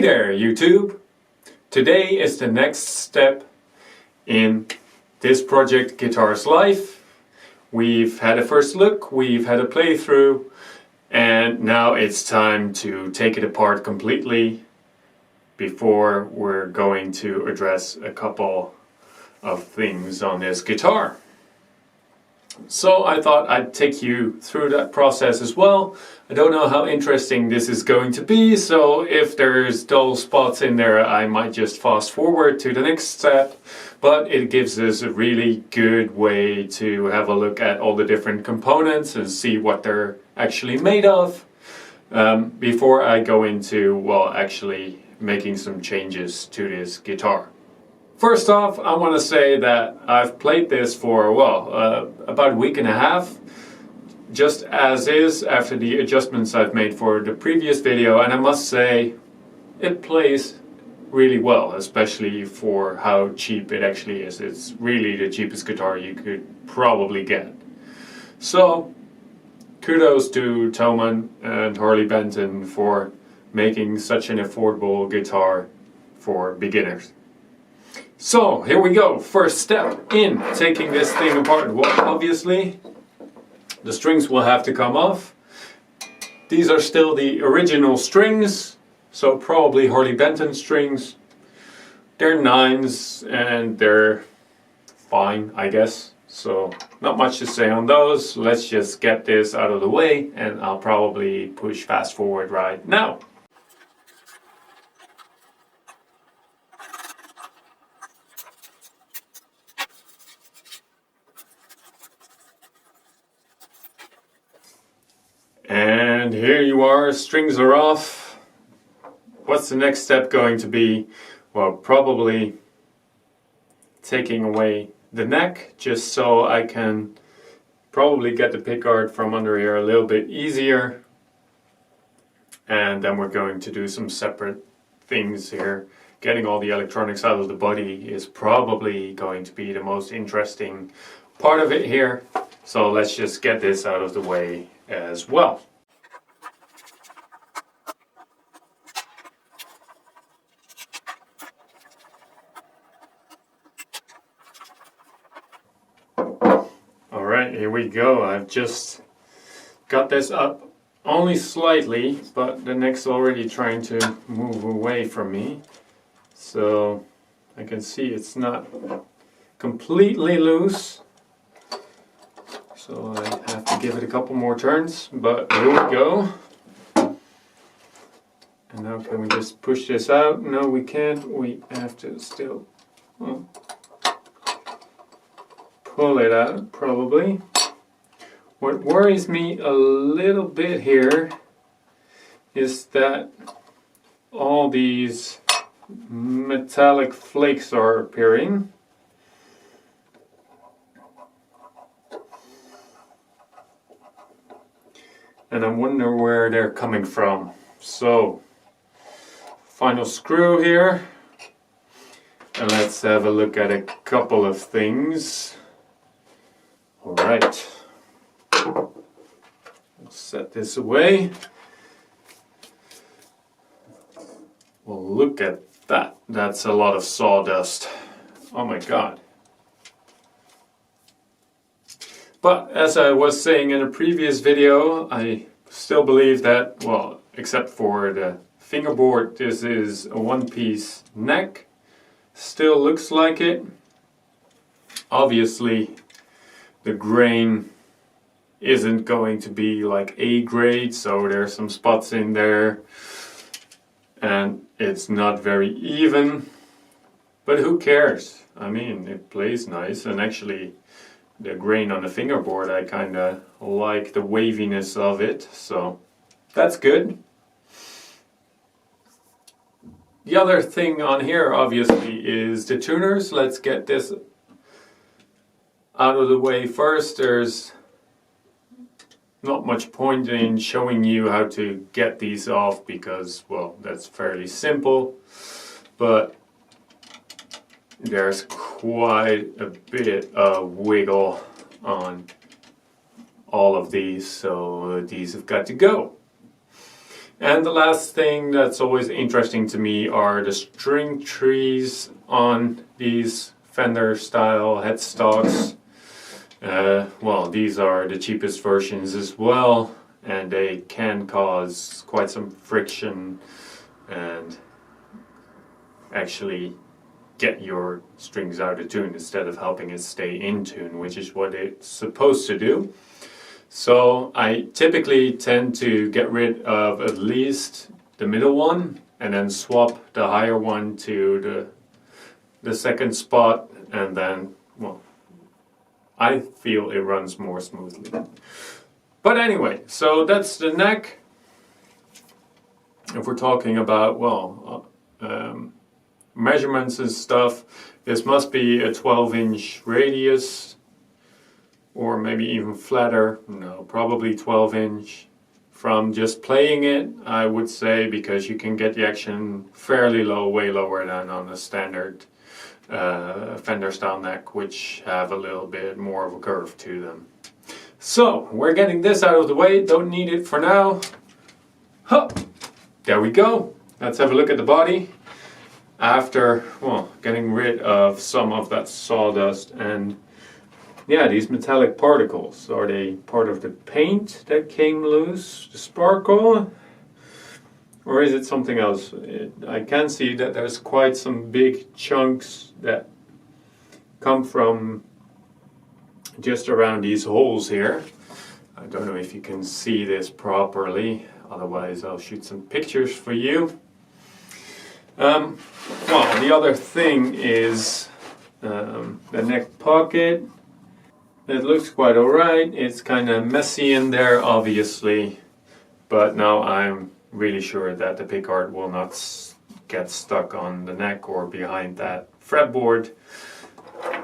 there, YouTube! Today is the next step in this project Guitar's Life. We've had a first look, we've had a playthrough, and now it's time to take it apart completely before we're going to address a couple of things on this guitar. So I thought I'd take you through that process as well. I don't know how interesting this is going to be, so if there's dull spots in there I might just fast forward to the next step, but it gives us a really good way to have a look at all the different components and see what they're actually made of before I go into, well, actually making some changes to this guitar. First off, I want to say that I've played this for, about a week and a half, just as is, after the adjustments I've made for the previous video, and I must say it plays really well, especially for how cheap it actually is. It's really the cheapest guitar you could probably get. So, kudos to Thomann and Harley Benton for making such an affordable guitar for beginners. So, here we go. First step in taking this thing apart. Well, obviously, the strings will have to come off. These are still the original strings, so probably Harley Benton strings. They're 9s and they're fine, I guess. So, not much to say on those. Let's just get this out of the way and I'll probably push fast forward right now. And here you are, strings are off. What's the next step going to be? Well, probably taking away the neck, just so I can probably get the pickguard from under here a little bit easier. And then we're going to do some separate things here. Getting all the electronics out of the body is probably going to be the most interesting part of it here. So let's just get this out of the way as well. Alright, here we go. I've just got this up only slightly, but the neck's already trying to move away from me. So I can see it's not completely loose. So I have to give it a couple more turns, but here we go. And now can we just push this out? No, we can't. We have to still pull it out, probably. What worries me a little bit here is that all these metallic flakes are appearing. And I wonder where they're coming from. So, final screw here. And let's have a look at a couple of things. Alright. We'll set this away. Well, look at that. That's a lot of sawdust. Oh my god. But as I was saying in a previous video, I still believe that, well, except for the fingerboard, this is a one-piece neck. Still looks like it. Obviously, the grain isn't going to be like A grade, so there's some spots in there. And it's not very even. But who cares? I mean, it plays nice, and actually the grain on the fingerboard, I kinda like the waviness of it, so that's good. The other thing on here obviously is the tuners. Let's get this out of the way first. There's not much point in showing you how to get these off because, well, that's fairly simple, but there's quite a bit of wiggle on all of these, so these have got to go. And the last thing that's always interesting to me are the string trees on these Fender style headstocks. Well, these are the cheapest versions as well, and they can cause quite some friction and actually get your strings out of tune instead of helping it stay in tune, which is what it's supposed to do. So I typically tend to get rid of at least the middle one and then swap the higher one to the second spot, and then, well, I feel it runs more smoothly. But anyway, so that's the neck. If we're talking about, well, measurements and stuff, this must be a 12-inch radius, or maybe even flatter. No, probably 12-inch. From just playing it, I would say, because you can get the action fairly low, way lower than on a standard Fender style neck, which have a little bit more of a curve to them. So we're getting this out of the way, don't need it for now. Huh. There we go. Let's have a look at the body. After, well, getting rid of some of that sawdust and, yeah, these metallic particles. Are they part of the paint that came loose, the sparkle? Or is it something else? I can see that there's quite some big chunks that come from just around these holes here. I don't know if you can see this properly, otherwise I'll shoot some pictures for you. Well, the other thing is the neck pocket. It looks quite alright. It's kind of messy in there, obviously, but now I'm really sure that the pickguard will not get stuck on the neck or behind that fretboard,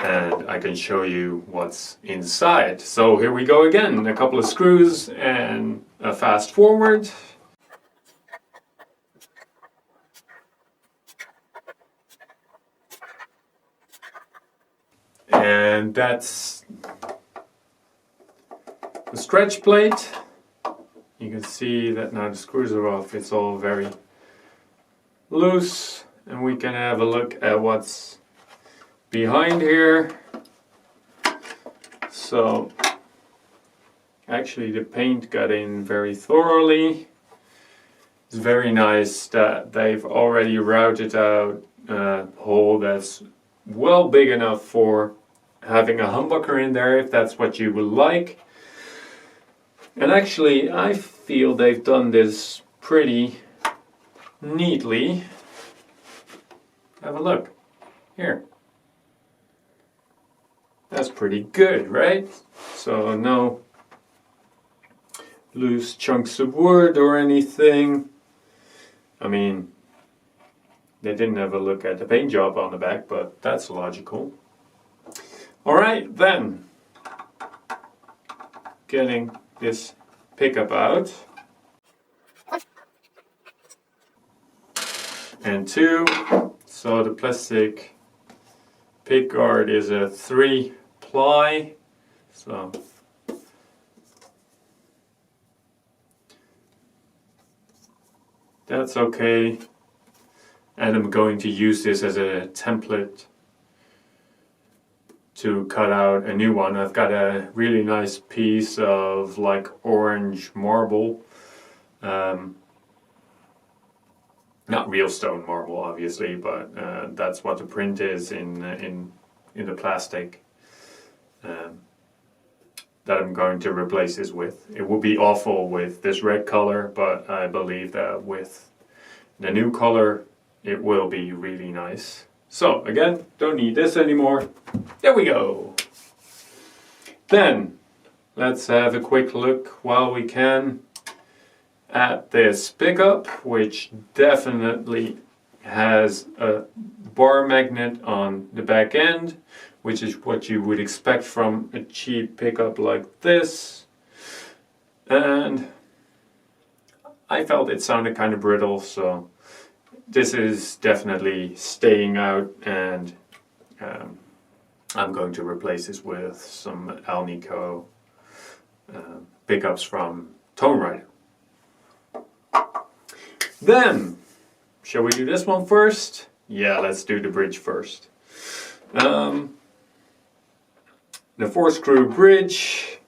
and I can show you what's inside. So here we go again, a couple of screws and a fast forward. And that's the stretch plate. You can see that now the screws are off, it's all very loose, and we can have a look at what's behind here. So actually the paint got in very thoroughly. It's very nice that they've already routed out a hole that's well big enough for having a humbucker in there if that's what you would like. And actually I feel they've done this pretty neatly. Have a look here. That's pretty good, right? So no loose chunks of wood or anything. I mean, they didn't have a look at the paint job on the back, but that's logical. Alright, then getting this pickup out. And two, so the plastic pickguard is a 3-ply, so that's okay. And I'm going to use this as a template to cut out a new one. I've got a really nice piece of like orange marble, not real stone marble obviously, but that's what the print is in the plastic that I'm going to replace this with. It would be awful with this red color, but I believe that with the new color it will be really nice. So again, don't need this anymore. There we go. Then let's have a quick look while we can at this pickup, which definitely has a bar magnet on the back end, which is what you would expect from a cheap pickup like this. And I felt it sounded kind of brittle, so this is definitely staying out, and I'm going to replace this with some Alnico pickups from Tone Rider. Then, shall we do this one first? Yeah, let's do the bridge first. The 4-screw bridge.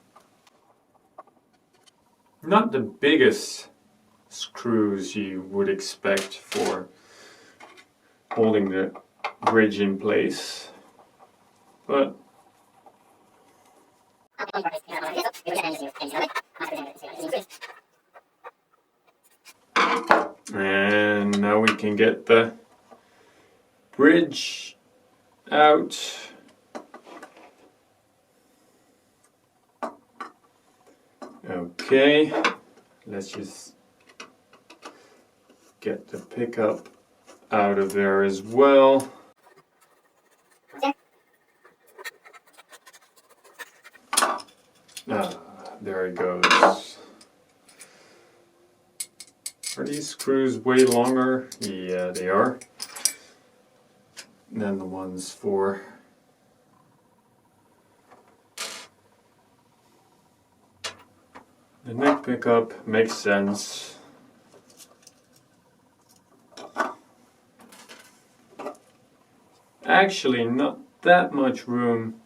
Not the biggest screws you would expect for holding the bridge in place, but and now we can get the bridge out. Okay, let's just get the pickup out of there as well. There it goes. Are these screws way longer? Yeah, they are. Than the ones for the neck pickup. Makes sense. Actually, not that much room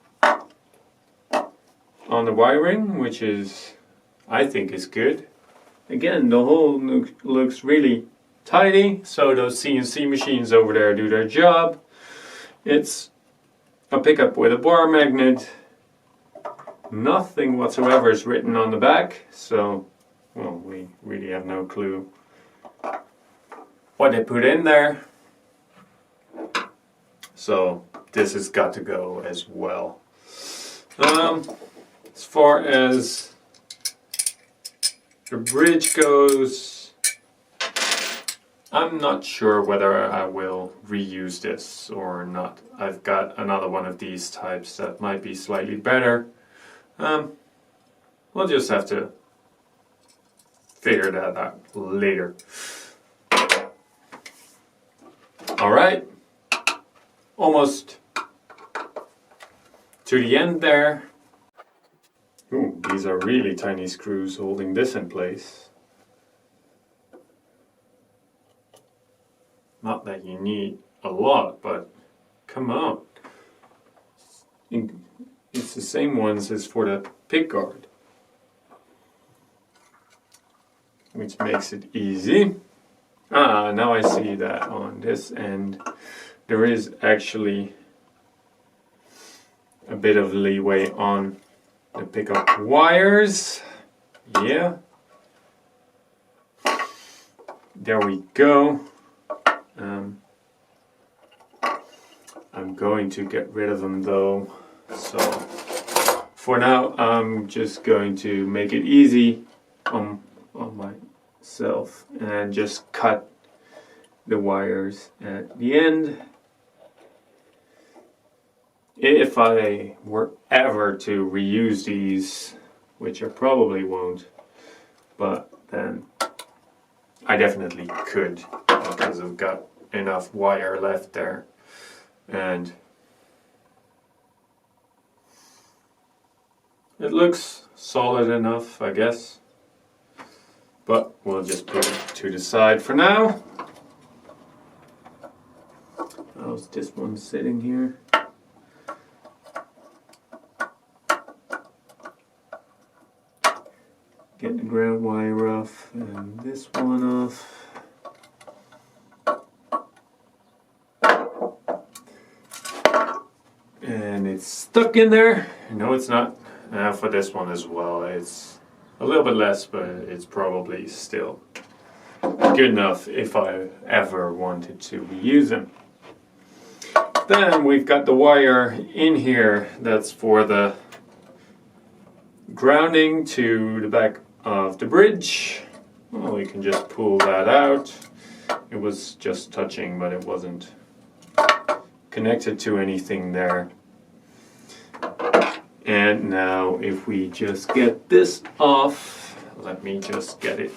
on the wiring, which is, I think, is good. Again, the hole looks really tidy, so those CNC machines over there do their job. It's a pickup with a bar magnet. Nothing whatsoever is written on the back, so, well, we really have no clue what they put in there. So this has got to go as well. As far as the bridge goes, I'm not sure whether I will reuse this or not. I've got another one of these types that might be slightly better. We'll just have to figure that out later. Alright, almost to the end there. Ooh, these are really tiny screws holding this in place. Not that you need a lot, but come on. It's the same ones as for the Pickguard, which makes it easy. Now I see that on this end there is actually a bit of leeway on the pickup wires. Yeah. There we go. I'm going to get rid of them though. So for now I'm just going to make it easy on myself and just cut the wires at the end. If I were ever to reuse these, which I probably won't, but then I definitely could, because I've got enough wire left there. And it looks solid enough, I guess, but we'll just put it to the side for now. How's this one sitting here? Get the ground wire off and this one off. And it's stuck in there. No, it's not. For this one as well, it's a little bit less, but it's probably still good enough if I ever wanted to reuse them. Then we've got the wire in here that's for the grounding to the back of the bridge. Well, we can just pull that out. It was just touching, but it wasn't connected to anything there. And now if we just get this off, let me just get it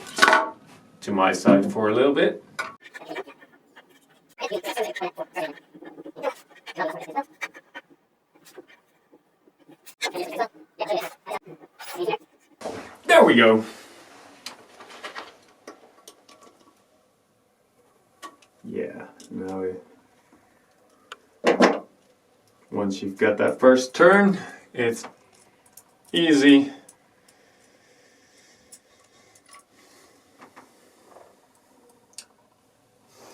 to my side for a little bit. There we go. once you've got that first turn, it's easy.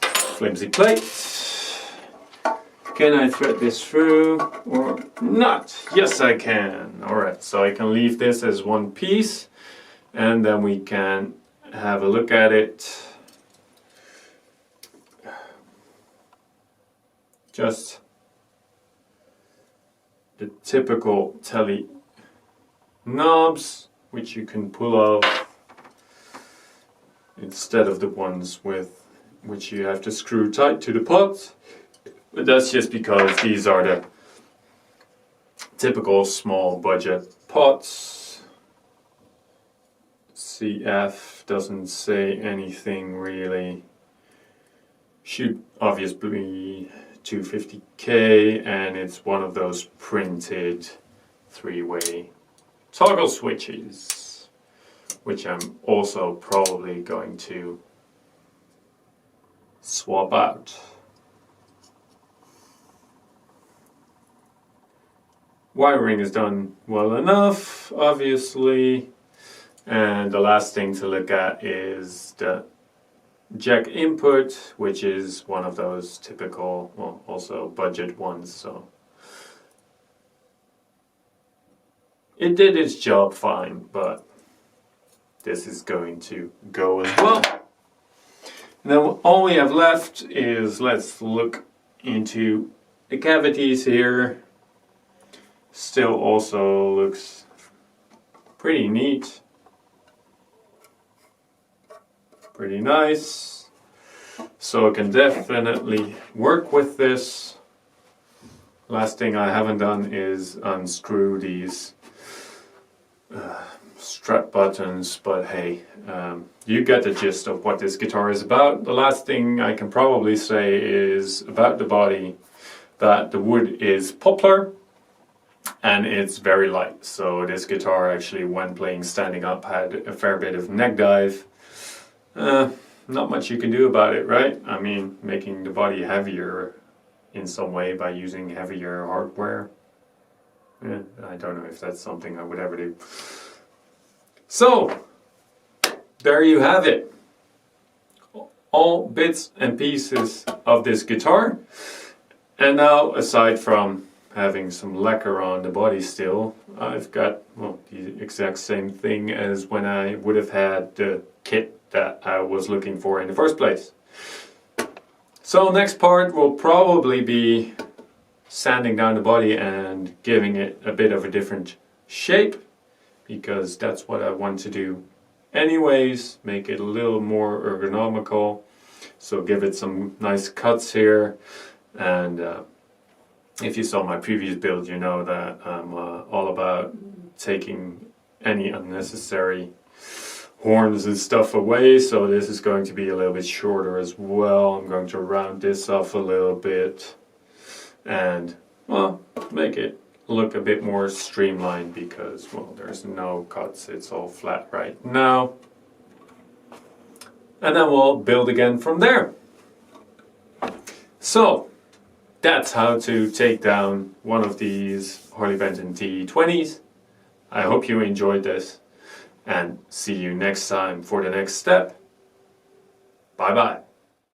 Flimsy plate. Can I thread this through or not? Yes, I can. Alright, so I can leave this as one piece and then we can have a look at it. Just the typical telly knobs, which you can pull off instead of the ones with which you have to screw tight to the pot. But that's just because these are the typical small budget pots. CF doesn't say anything really. Should obviously be 250K, and it's one of those printed 3-way toggle switches, which I'm also probably going to swap out. Wiring is done well enough, obviously, and the last thing to look at is the jack input, which is one of those typical, well, also budget ones, so it did its job fine, but this is going to go as well. Now all we have left is, let's look into the cavities here. Still also looks pretty neat. Pretty nice. So I can definitely work with this. Last thing I haven't done is unscrew these strap buttons, but hey, you get the gist of what this guitar is about. The last thing I can probably say is about the body, that the wood is poplar and it's very light. So this guitar actually, when playing standing up, had a fair bit of neck dive. Not much you can do about it, right? I mean, making the body heavier in some way by using heavier hardware. I don't know if that's something I would ever do. So, there you have it. All bits and pieces of this guitar. And now, aside from having some lacquer on the body still, I've got, well, the exact same thing as when I would have had the kit that I was looking for in the first place. So next part will probably be sanding down the body and giving it a bit of a different shape, because that's what I want to do anyways, make it a little more ergonomical. So give it some nice cuts here, and if you saw my previous build, you know that I'm all about taking any unnecessary horns and stuff away. So this is going to be a little bit shorter as well. I'm going to round this off a little bit and, well, make it look a bit more streamlined, because, well, there's no cuts, it's all flat right now. And then we'll build again from there. So that's how to take down one of these Harley Benton TE20s. I hope you enjoyed this, and see you next time for the next step. Bye bye.